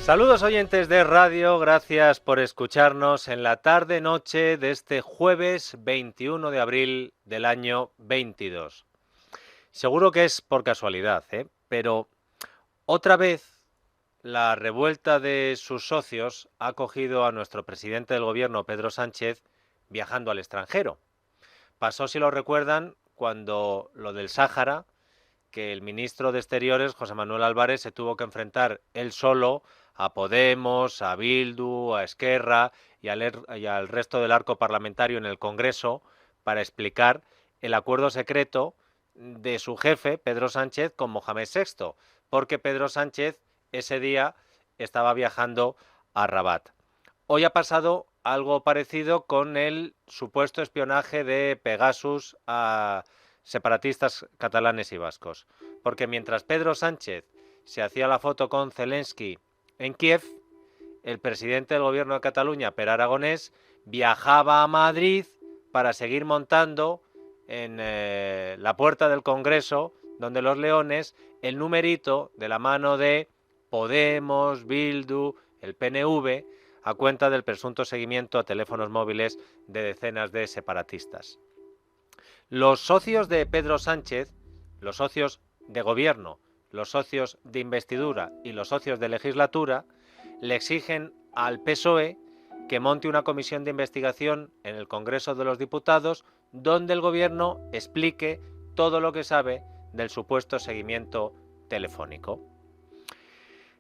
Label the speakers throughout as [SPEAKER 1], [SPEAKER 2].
[SPEAKER 1] Saludos oyentes de radio, gracias por escucharnos en la tarde-noche de este jueves 21 de abril del año 22. Seguro que es por casualidad, pero otra vez la revuelta de sus socios ha cogido a nuestro presidente del gobierno, Pedro Sánchez, viajando al extranjero. Pasó, si lo recuerdan, cuando lo del Sáhara, que el ministro de Exteriores, José Manuel Álvarez, se tuvo que enfrentar él solo a Podemos, a Bildu, a Esquerra y al resto del arco parlamentario en el Congreso para explicar el acuerdo secreto de su jefe, Pedro Sánchez, con Mohamed VI, porque Pedro Sánchez ese día estaba viajando a Rabat. Hoy ha pasado algo parecido con el supuesto espionaje de Pegasus a separatistas catalanes y vascos, porque mientras Pedro Sánchez se hacía la foto con Zelensky en Kiev, el presidente del gobierno de Cataluña, Pere Aragonés, viajaba a Madrid para seguir montando en la puerta del Congreso, donde los leones, el numerito de la mano de Podemos, Bildu, el PNV, a cuenta del presunto seguimiento a teléfonos móviles de decenas de separatistas. Los socios de Pedro Sánchez, los socios de gobierno, los socios de investidura y los socios de legislatura, le exigen al PSOE que monte una comisión de investigación en el Congreso de los Diputados donde el gobierno explique todo lo que sabe del supuesto seguimiento telefónico.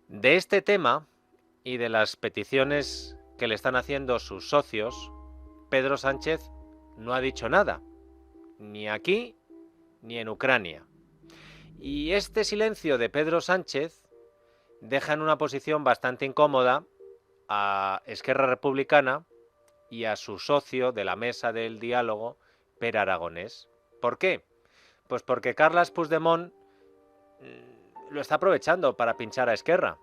[SPEAKER 1] De este tema y de las peticiones que le están haciendo sus socios, Pedro Sánchez no ha dicho nada, ni aquí ni en Ucrania. Y este silencio de Pedro Sánchez deja en una posición bastante incómoda a Esquerra Republicana y a su socio de la mesa del diálogo, Pere Aragonés. ¿Por qué? Pues porque Carles Puigdemont lo está aprovechando para pinchar a Esquerra.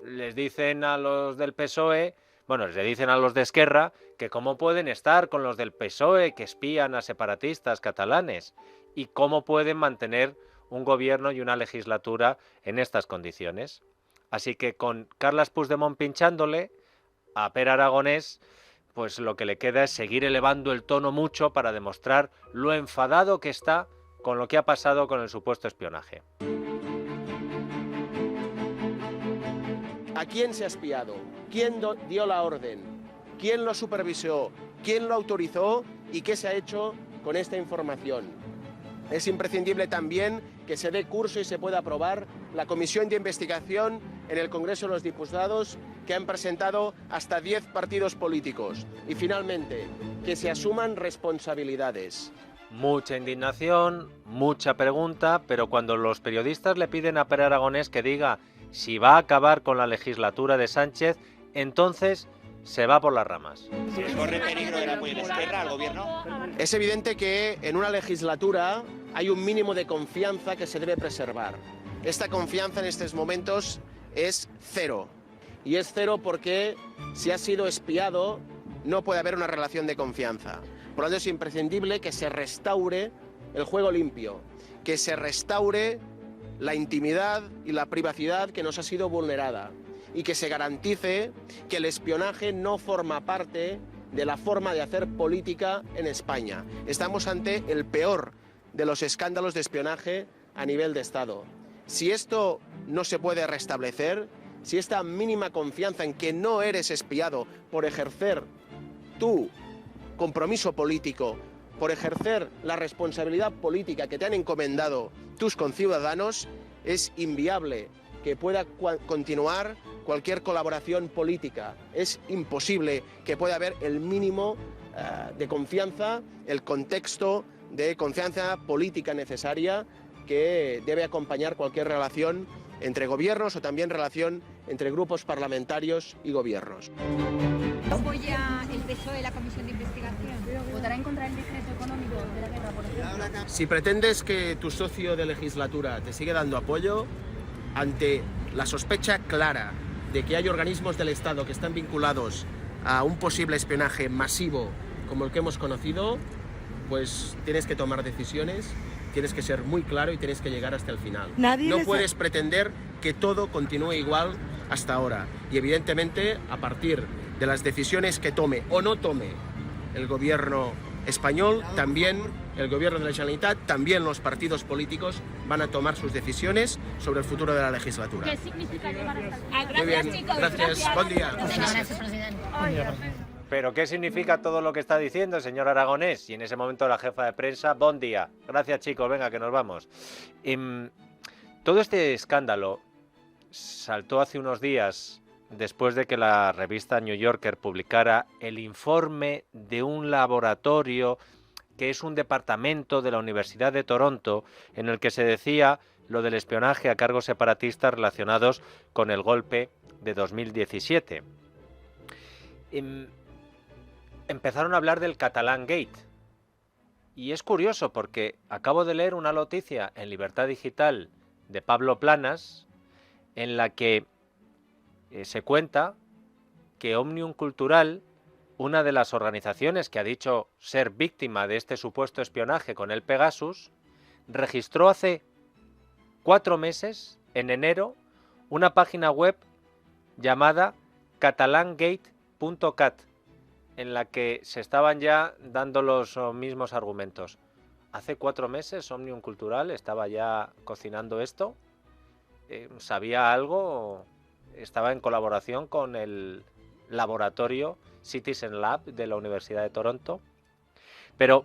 [SPEAKER 1] Les dicen a los del PSOE, les dicen a los de Esquerra que cómo pueden estar con los del PSOE que espían a separatistas catalanes y cómo pueden mantener un gobierno y una legislatura en estas condiciones. Así que con Carles Puigdemont pinchándole a Pere Aragonés, pues lo que le queda es seguir elevando el tono mucho para demostrar lo enfadado que está con lo que ha pasado con el supuesto espionaje.
[SPEAKER 2] ¿A quién se ha espiado? ¿Quién dio la orden? ¿Quién lo supervisó? ¿Quién lo autorizó? ¿Y qué se ha hecho con esta información? Es imprescindible también que se dé curso y se pueda aprobar la comisión de investigación en el Congreso de los Diputados que han presentado hasta 10 partidos políticos. Y finalmente, que se asuman responsabilidades.
[SPEAKER 1] Mucha indignación, mucha pregunta, pero cuando los periodistas le piden a Pere Aragonés que diga si va a acabar con la legislatura de Sánchez, entonces se va por las ramas.
[SPEAKER 3] ¿Se corre peligro del apoyo de Esquerra al gobierno?
[SPEAKER 2] Es evidente que en una legislatura hay un mínimo de confianza que se debe preservar. Esta confianza en estos momentos es cero. Y es cero porque si ha sido espiado no puede haber una relación de confianza. Por lo tanto es imprescindible que se restaure el juego limpio, que se restaure la intimidad y la privacidad que nos ha sido vulnerada y que se garantice que el espionaje no forma parte de la forma de hacer política en España. Estamos ante el peor de los escándalos de espionaje a nivel de Estado. Si esto no se puede restablecer, si esta mínima confianza en que no eres espiado por ejercer tu compromiso político, por ejercer la responsabilidad política que te han encomendado tus conciudadanos, es inviable que pueda continuar cualquier colaboración política. Es imposible que pueda haber el mínimo de confianza, el contexto de confianza política necesaria que debe acompañar cualquier relación entre gobiernos o también relación entre grupos parlamentarios y gobiernos.
[SPEAKER 4] ¿Apoya el PSOE la comisión de investigación? ¿Votará en contra del decreto económico de la guerra, por ejemplo?
[SPEAKER 2] Si pretendes que tu socio de legislatura te siga dando apoyo, ante la sospecha clara de que hay organismos del Estado que están vinculados a un posible espionaje masivo como el que hemos conocido, pues tienes que tomar decisiones, tienes que ser muy claro y tienes que llegar hasta el final. No puedes pretender que todo continúe igual hasta ahora. Y evidentemente, a partir de las decisiones que tome o no tome el gobierno español, también el gobierno de la Generalitat, también los partidos políticos van a tomar sus decisiones sobre el futuro de la legislatura.
[SPEAKER 4] ¿Qué significa llegar hasta aquí?
[SPEAKER 2] Muy bien,
[SPEAKER 4] chicos,
[SPEAKER 2] gracias. Buen día.
[SPEAKER 4] Gracias, presidente.
[SPEAKER 1] ¿Pero qué significa todo lo que está diciendo el señor Aragonés? Y en ese momento la jefa de prensa, buen día. Gracias, chicos, venga, que nos vamos. Todo este escándalo saltó hace unos días después de que la revista New Yorker publicara el informe de un laboratorio que es un departamento de la Universidad de Toronto en el que se decía lo del espionaje a cargos separatistas relacionados con el golpe de 2017. Empezaron a hablar del Catalán Gate. Y es curioso porque acabo de leer una noticia en Libertad Digital de Pablo Planas en la que se cuenta que Òmnium Cultural, una de las organizaciones que ha dicho ser víctima de este supuesto espionaje con el Pegasus, registró hace 4 meses, en enero, una página web llamada catalangate.cat, en la que se estaban ya dando los mismos argumentos. Hace 4 meses Òmnium Cultural estaba ya cocinando esto, sabía algo, estaba en colaboración con el laboratorio Citizen Lab de la Universidad de Toronto, pero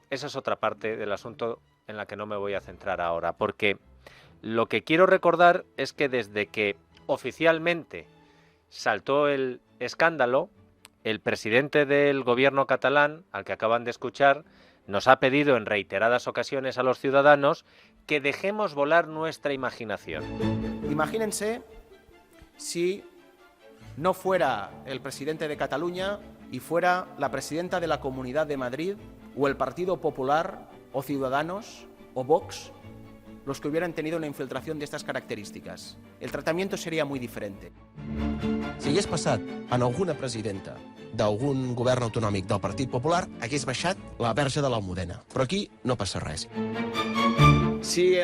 [SPEAKER 1] esa es otra parte del asunto en la que no me voy a centrar ahora, porque lo que quiero recordar es que desde que oficialmente saltó el escándalo, el presidente del gobierno catalán, al que acaban de escuchar, nos ha pedido en reiteradas ocasiones a los ciudadanos que dejemos volar nuestra imaginación.
[SPEAKER 2] Imagínense si no fuera el presidente de Cataluña y fuera la presidenta de la Comunidad de Madrid o el Partido Popular o Ciudadanos o Vox los que hubieran tenido una infiltración de estas características. El tratamiento sería muy diferente. Si hagués passat en alguna presidenta d'algun govern autonòmic del Partit Popular, hagués baixat la verge de l'Almudena. Però aquí no passa res. Si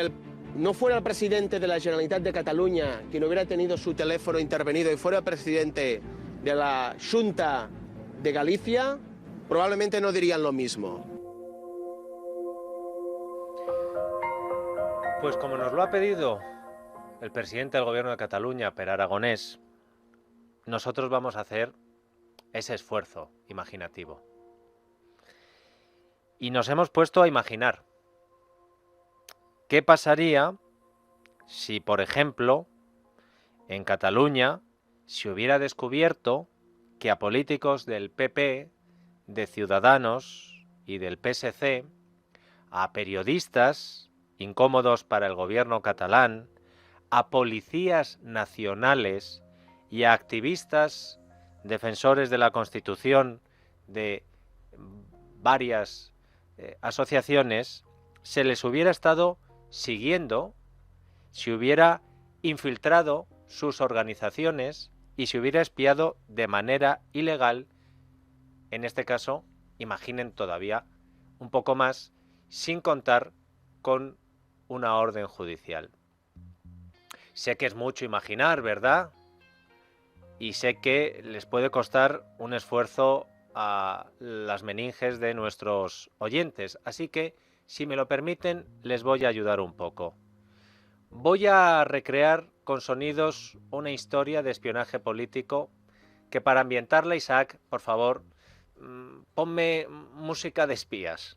[SPEAKER 2] no fuera el presidente de la Generalitat de Cataluña quien hubiera tenido su teléfono intervenido y fuera el presidente de la Xunta de Galicia, probablemente no dirían lo mismo.
[SPEAKER 1] Pues como nos lo ha pedido el presidente del gobierno de Cataluña, Per Aragonés, nosotros vamos a hacer ese esfuerzo imaginativo. Y nos hemos puesto a imaginar qué pasaría si, por ejemplo, en Cataluña se hubiera descubierto que a políticos del PP, de Ciudadanos y del PSC, a periodistas incómodos para el gobierno catalán, a policías nacionales y a activistas defensores de la Constitución de varias asociaciones, se les hubiera estado siguiendo, se hubiera infiltrado sus organizaciones y se hubiera espiado de manera ilegal, en este caso, imaginen todavía un poco más, sin contar con una orden judicial. Sé que es mucho imaginar, ¿verdad? Y sé que les puede costar un esfuerzo a las meninges de nuestros oyentes, así que, si me lo permiten, les voy a ayudar un poco. Voy a recrear con sonidos una historia de espionaje político que, para ambientarla, Isaac, por favor, ponme música de espías.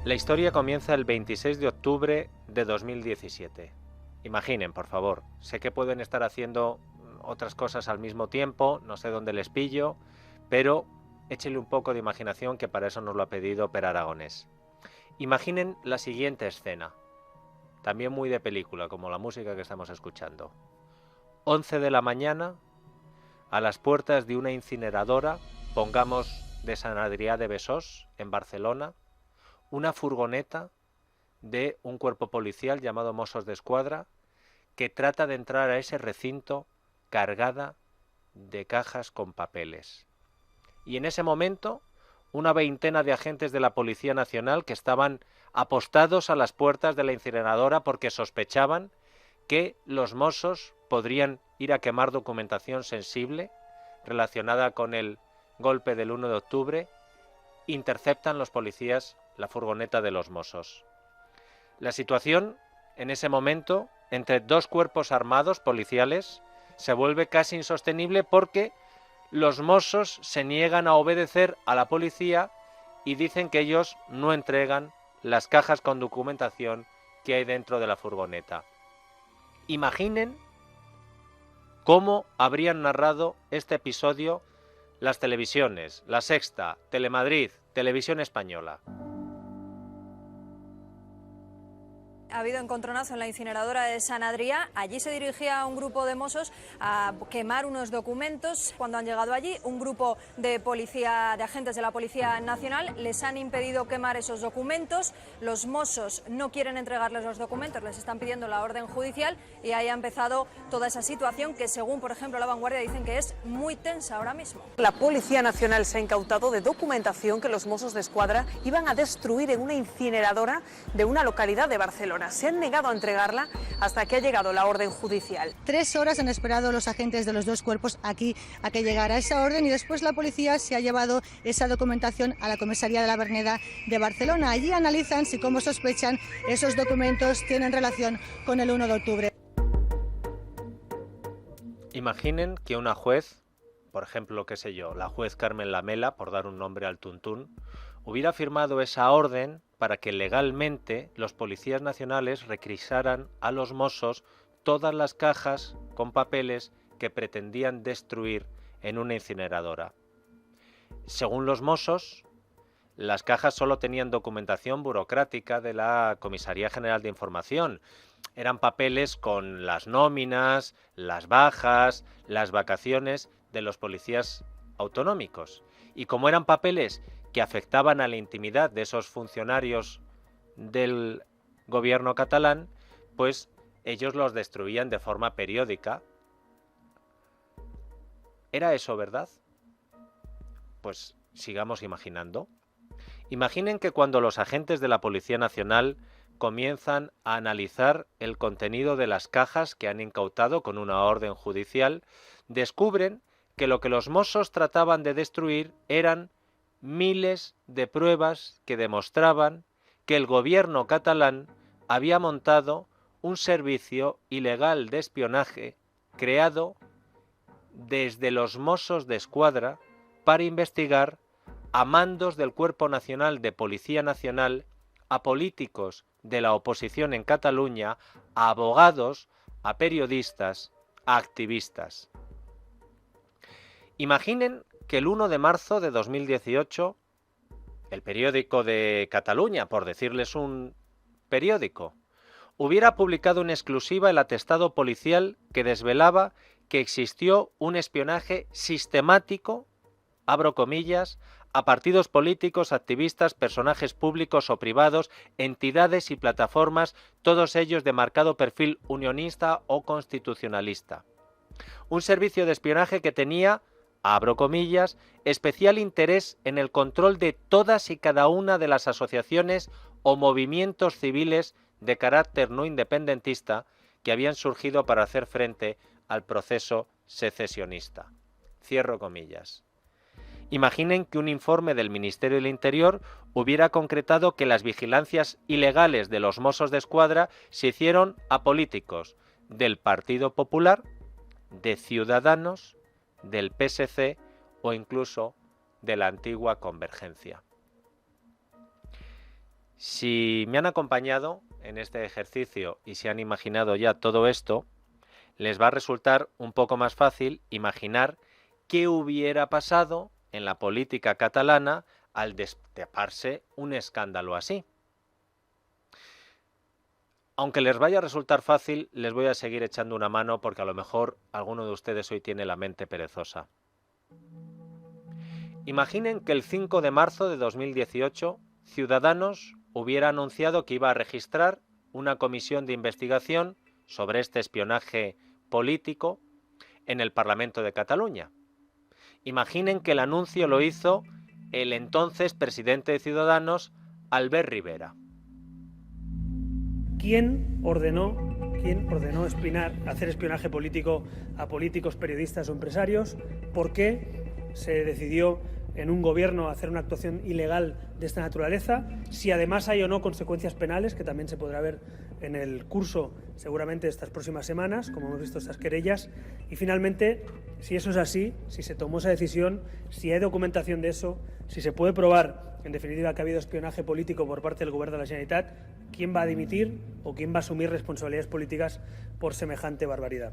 [SPEAKER 1] La historia comienza el 26 de octubre de 2017. Imaginen, por favor. Sé que pueden estar haciendo otras cosas al mismo tiempo, no sé dónde les pillo, pero échenle un poco de imaginación, que para eso nos lo ha pedido Per Aragonés. Imaginen la siguiente escena, también muy de película, como la música que estamos escuchando. 11 de la mañana, a las puertas de una incineradora, pongamos de Sant Adrià de Besòs, en Barcelona, una furgoneta de un cuerpo policial llamado Mossos d'Esquadra que trata de entrar a ese recinto cargada de cajas con papeles. Y en ese momento, una veintena de agentes de la Policía Nacional que estaban apostados a las puertas de la incineradora porque sospechaban que los Mossos podrían ir a quemar documentación sensible relacionada con el golpe del 1 de octubre, interceptan los policías la furgoneta de los Mossos. La situación, en ese momento, entre dos cuerpos armados policiales, se vuelve casi insostenible porque los Mossos se niegan a obedecer a la policía y dicen que ellos no entregan las cajas con documentación que hay dentro de la furgoneta. Imaginen cómo habrían narrado este episodio las televisiones, La Sexta, Telemadrid, Televisión Española.
[SPEAKER 5] Ha habido encontronazo en la incineradora de Sant Adrià. Allí se dirigía un grupo de Mossos a quemar unos documentos. Cuando han llegado allí, un grupo de agentes de la Policía Nacional les han impedido quemar esos documentos. Los Mossos no quieren entregarles los documentos, les están pidiendo la orden judicial y ahí ha empezado toda esa situación que, según, por ejemplo, La Vanguardia, dicen que es muy tensa ahora mismo.
[SPEAKER 6] La Policía Nacional se ha incautado de documentación que los Mossos d'Esquadra iban a destruir en una incineradora de una localidad de Barcelona. Se han negado a entregarla hasta que ha llegado la orden judicial.
[SPEAKER 7] 3 horas han esperado los agentes de los dos cuerpos aquí a que llegara esa orden y después la policía se ha llevado esa documentación a la comisaría de la Verneda de Barcelona. Allí analizan si, como sospechan, esos documentos tienen relación con el 1 de octubre.
[SPEAKER 1] Imaginen que una juez, por ejemplo, qué sé yo, la juez Carmen Lamela, por dar un nombre al tuntún, hubiera firmado esa orden para que legalmente los policías nacionales requisaran a los Mossos todas las cajas con papeles que pretendían destruir en una incineradora. Según los Mossos, las cajas solo tenían documentación burocrática de la Comisaría General de Información. Eran papeles con las nóminas, las bajas, las vacaciones de los policías autonómicos. Y como eran papeles que afectaban a la intimidad de esos funcionarios del gobierno catalán, pues ellos los destruían de forma periódica. ¿Era eso verdad? Pues sigamos imaginando. Imaginen que cuando los agentes de la Policía Nacional comienzan a analizar el contenido de las cajas que han incautado con una orden judicial, descubren que lo que los Mossos trataban de destruir eran miles de pruebas que demostraban que el gobierno catalán había montado un servicio ilegal de espionaje creado desde los Mossos d'Esquadra para investigar a mandos del Cuerpo Nacional de Policía Nacional, a políticos de la oposición en Cataluña, a abogados, a periodistas, a activistas. Imaginen que el 1 de marzo de 2018, el periódico de Cataluña, por decirles un periódico, hubiera publicado en exclusiva el atestado policial que desvelaba que existió un espionaje sistemático, abro comillas, a partidos políticos, activistas, personajes públicos o privados, entidades y plataformas, todos ellos de marcado perfil unionista o constitucionalista. Un servicio de espionaje que tenía, abro comillas, especial interés en el control de todas y cada una de las asociaciones o movimientos civiles de carácter no independentista que habían surgido para hacer frente al proceso secesionista. Cierro comillas. Imaginen que un informe del Ministerio del Interior hubiera concretado que las vigilancias ilegales de los Mossos d'Esquadra se hicieron a políticos del Partido Popular, de Ciudadanos, del PSC o incluso de la antigua Convergencia. Si me han acompañado en este ejercicio y se han imaginado ya todo esto, les va a resultar un poco más fácil imaginar qué hubiera pasado en la política catalana al destaparse un escándalo así. Aunque les vaya a resultar fácil, les voy a seguir echando una mano porque a lo mejor alguno de ustedes hoy tiene la mente perezosa. Imaginen que el 5 de marzo de 2018 Ciudadanos hubiera anunciado que iba a registrar una comisión de investigación sobre este espionaje político en el Parlamento de Cataluña. Imaginen que el anuncio lo hizo el entonces presidente de Ciudadanos, Albert Rivera.
[SPEAKER 8] ¿Quién ordenó hacer espionaje político a políticos, periodistas o empresarios? ¿Por qué se decidió en un gobierno hacer una actuación ilegal de esta naturaleza? Si además hay o no consecuencias penales, que también se podrá ver en el curso seguramente de estas próximas semanas, como hemos visto estas querellas. Y finalmente, si eso es así, si se tomó esa decisión, si hay documentación de eso, si se puede probar, en definitiva, que ha habido espionaje político por parte del Govern de la Generalitat, ¿quién va a dimitir o quién va a asumir responsabilidades políticas por semejante barbaridad?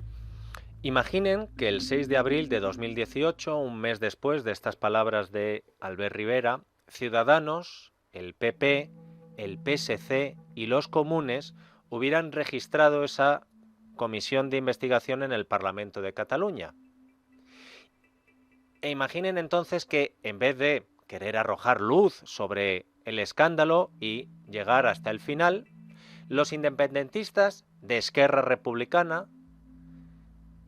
[SPEAKER 1] Imaginen que el 6 de abril de 2018, un mes después de estas palabras de Albert Rivera, Ciudadanos, el PP, el PSC y los comunes hubieran registrado esa comisión de investigación en el Parlamento de Cataluña. E imaginen entonces que, en vez de querer arrojar luz sobre el escándalo y llegar hasta el final, los independentistas de Esquerra Republicana,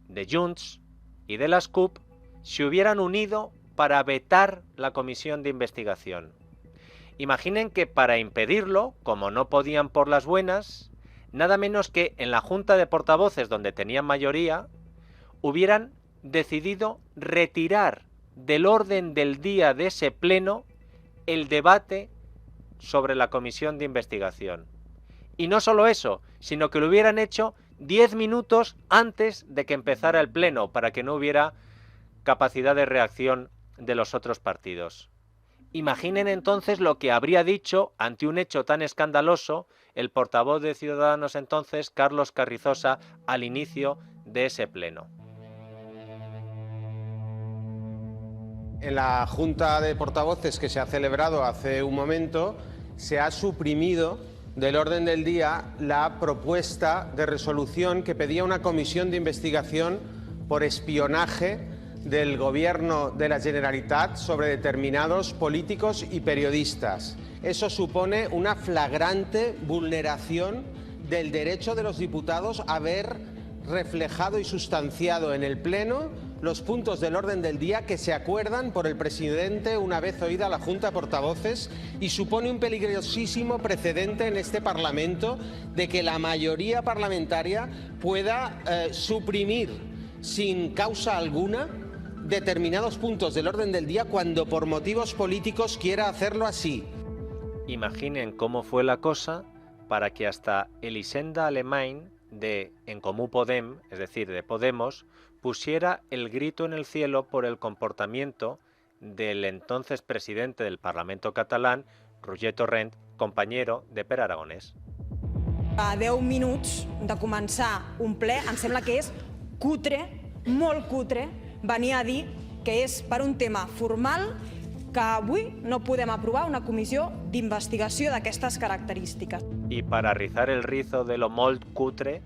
[SPEAKER 1] de Junts y de las CUP se hubieran unido para vetar la comisión de investigación. Imaginen que para impedirlo, como no podían por las buenas, nada menos que en la Junta de Portavoces, donde tenían mayoría, hubieran decidido retirar del orden del día de ese pleno el debate sobre la comisión de investigación. Y no solo eso, sino que lo hubieran hecho 10 minutos antes de que empezara el pleno, para que no hubiera capacidad de reacción de los otros partidos. Imaginen entonces lo que habría dicho ante un hecho tan escandaloso el portavoz de Ciudadanos entonces, Carlos Carrizosa, al inicio de ese pleno.
[SPEAKER 2] En la Junta de Portavoces que se ha celebrado hace un momento, se ha suprimido del orden del día la propuesta de resolución que pedía una comisión de investigación por espionaje del Gobierno de la Generalitat sobre determinados políticos y periodistas. Eso supone una flagrante vulneración del derecho de los diputados a ver reflejado y sustanciado en el Pleno los puntos del orden del día que se acuerdan por el presidente una vez oída la Junta de Portavoces, y supone un peligrosísimo precedente en este Parlamento de que la mayoría parlamentaria pueda suprimir sin causa alguna determinados puntos del orden del día cuando por motivos políticos quiera hacerlo así.
[SPEAKER 1] Imaginen cómo fue la cosa para que hasta Elisenda Alemany de En Comú Podem, es decir, de Podemos, pusiera el grito en el cielo por el comportamiento del entonces presidente del Parlamento catalán, Roger Torrent, compañero de Pere Aragonès.
[SPEAKER 9] A 10 minuts de començar un ple, em sembla que és cutre, molt cutre, venir a dir que és per un tema formal que avui no podem aprovar una comissió d'investigació d'aquestes característiques.
[SPEAKER 1] Y para rizar el rizo de lo molt cutre,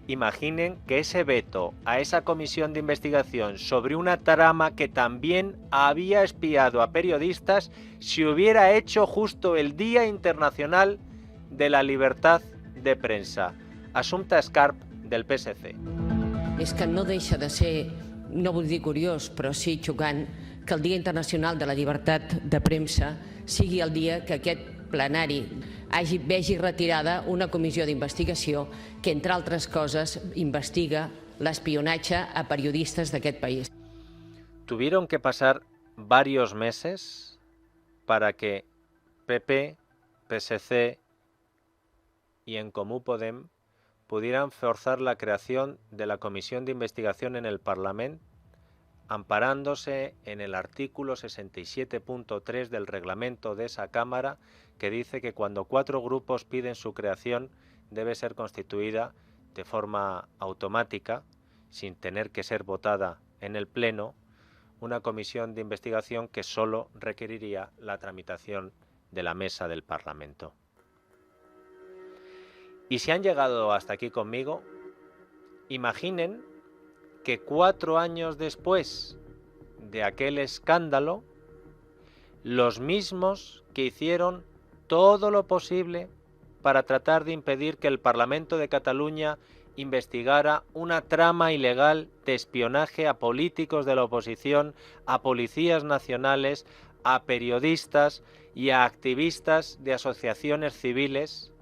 [SPEAKER 1] imaginen que ese veto a esa comisión de investigación sobre una trama que también había espiado a periodistas se hubiera hecho justo el Día Internacional de la Libertad de Premsa. Assumpta Escarp, del PSC.
[SPEAKER 10] És que no deixa de ser, no vull dir curiós, però sí xocant, que el Dia Internacional de la Llibertat de Premsa sigui el dia que aquest plenari vegi retirada una comissió d'investigació que, entre altres coses, investiga l'espionatge a periodistas d'aquest país.
[SPEAKER 1] Tuvieron que pasar varios meses para que PP, PSC y En Comú Podem pudieran forzar la creación de la comisión de investigación en el Parlamento, amparándose en el artículo 67.3 del reglamento de esa Cámara, que dice que cuando 4 grupos piden su creación debe ser constituida de forma automática, sin tener que ser votada en el Pleno, una comisión de investigación que solo requeriría la tramitación de la mesa del Parlamento. Y si han llegado hasta aquí conmigo, imaginen que 4 años después de aquel escándalo, los mismos que hicieron todo lo posible para tratar de impedir que el Parlamento de Cataluña investigara una trama ilegal de espionaje a políticos de la oposición, a policías nacionales, a periodistas y a activistas de asociaciones civiles,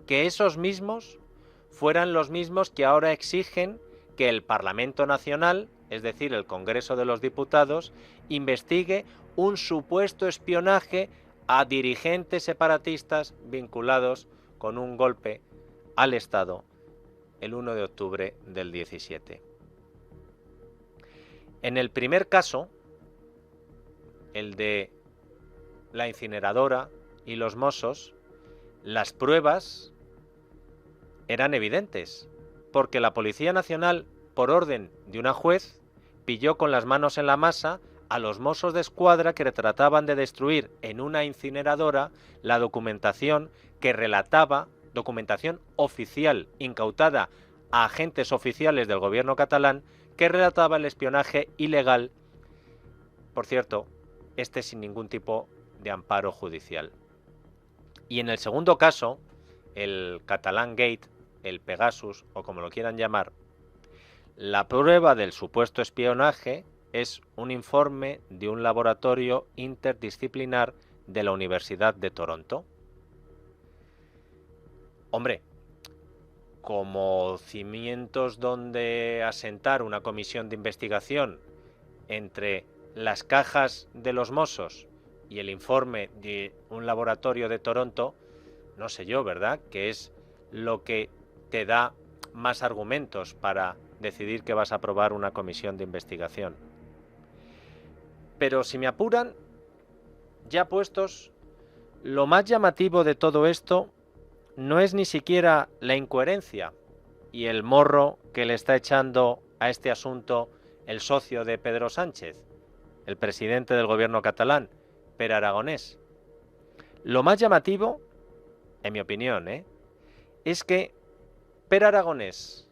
[SPEAKER 1] que esos mismos fueran los mismos que ahora exigen que el Parlamento Nacional, es decir, el Congreso de los Diputados, investigue un supuesto espionaje a dirigentes separatistas vinculados con un golpe al Estado el 1 de octubre del 17. En el primer caso, el de la incineradora y los Mossos, las pruebas eran evidentes, porque la Policía Nacional, por orden de una juez, pilló con las manos en la masa a los Mossos de Escuadra que trataban de destruir en una incineradora la documentación que relataba, documentación oficial incautada a agentes oficiales del gobierno catalán, que relataba el espionaje ilegal, por cierto, sin ningún tipo de amparo judicial. Y en el segundo caso, el Catalan Gate, el Pegasus o como lo quieran llamar, la prueba del supuesto espionaje es un informe de un laboratorio interdisciplinar de la Universidad de Toronto. Hombre, como cimientos donde asentar una comisión de investigación entre las cajas de los Mossos y el informe de un laboratorio de Toronto, no sé yo, ¿verdad?, que es lo que te da más argumentos para decidir que vas a aprobar una comisión de investigación. Pero si me apuran, ya puestos, lo más llamativo de todo esto no es ni siquiera la incoherencia y el morro que le está echando a este asunto el socio de Pedro Sánchez, el presidente del gobierno catalán, Pere Aragonès. Lo más llamativo, en mi opinión, es que Pere Aragonès,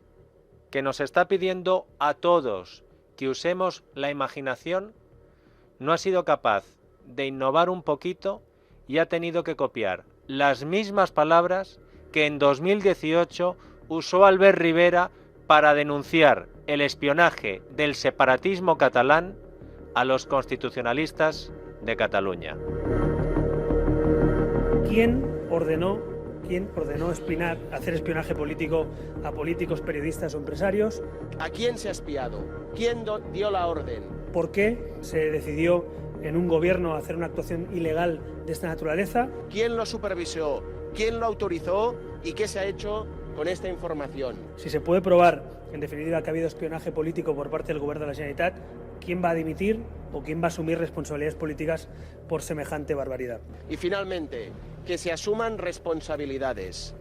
[SPEAKER 1] que nos está pidiendo a todos que usemos la imaginación, no ha sido capaz de innovar un poquito y ha tenido que copiar las mismas palabras que en 2018 usó Albert Rivera para denunciar el espionaje del separatismo catalán a los constitucionalistas de Cataluña.
[SPEAKER 8] ¿Quién ordenó hacer espionaje político a políticos, periodistas o empresarios?
[SPEAKER 2] ¿A quién se ha espiado? ¿Quién dio la orden?
[SPEAKER 8] ¿Por qué se decidió en un gobierno hacer una actuación ilegal de esta naturaleza?
[SPEAKER 2] ¿Quién lo supervisó? ¿Quién lo autorizó? ¿Y qué se ha hecho con esta información?
[SPEAKER 8] Si se puede probar, en definitiva, que ha habido espionaje político por parte del Gobierno de la Generalitat, ¿quién va a dimitir o quién va a asumir responsabilidades políticas por semejante barbaridad?
[SPEAKER 2] Y finalmente, que se asuman responsabilidades.